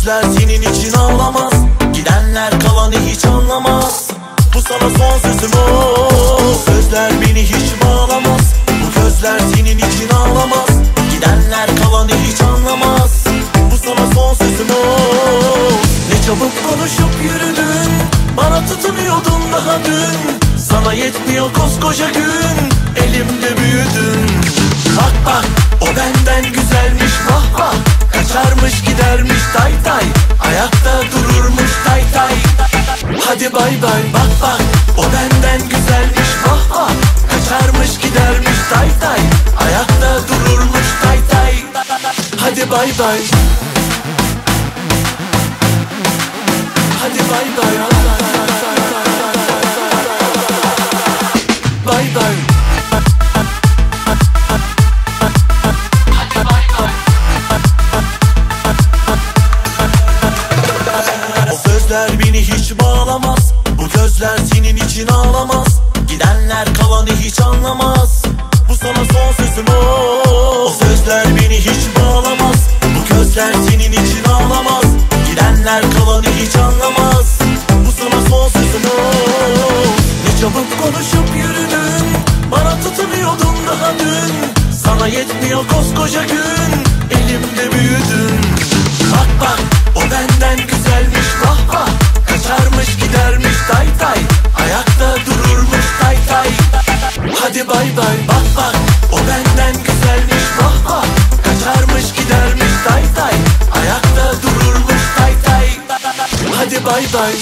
gözler senin için ağlamaz. Gidenler kalanı hiç anlamaz. Bu sana son sözüm o. Sözler beni hiç bağlamaz. Bu gözler senin için ağlamaz. Gidenler kalanı hiç anlamaz. Bu sana son sözüm o. Ne çabuk konuşup yürüdün, bana tutunuyordun daha dün. Sana yetmiyor koskoca gün, elimde büyüdün. Bak bak, o benden güzelmiş vah vah. Kaçarmış gidermiş tay tay, ayakta dururmuş tay tay. Hadi bay bay. Bak bak, o benden güzelmiş vah vah. Kaçarmış gidermiş tay tay, ayakta dururmuş tay tay. Hadi bay bay. Hadi bay bay. Bay bay. O sözler beni hiç bağlamaz. Bu gözler senin için ağlamaz. Gidenler kalanı hiç anlamaz. Bu sana son sözüm o. O sözler beni hiç bağlamaz. Bu gözler senin için ağlamaz. Gidenler kalanı hiç anlamaz. Bu sana son sözüm o. Ne çabuk konuşup yürüdün, bana tutunuyordun daha dün. Sana yetmiyor koskoca gün, elimde büyüdün. Bak bak, o benden güzelmiş vah vah. Kaçarmış gidermiş tay tay, ayakta dururmuş tay tay. Hadi bay bay. Bak bak, o benden güzelmiş vah vah. Kaçarmış gidermiş tay tay, ayakta dururmuş tay tay. Hadi bay bay.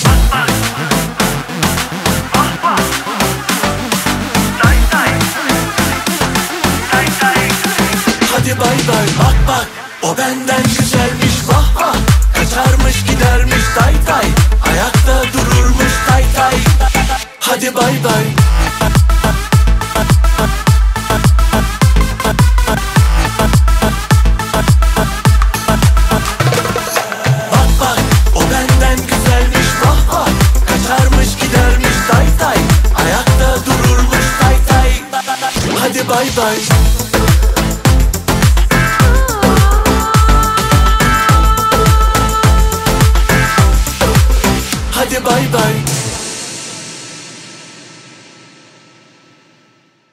Hadi bay bay. Bak bak, o benden güzelmiş vah vah. Kaçarmış gidermiş tay tay, ayakta dururmuş tay tay. Hadi bay bay. Bak bak, o benden güzelmiş vah vah. Kaçarmış gidermiş tay tay, ayakta dururmuş tay tay. Hadi bay bay. Hadi bay bay.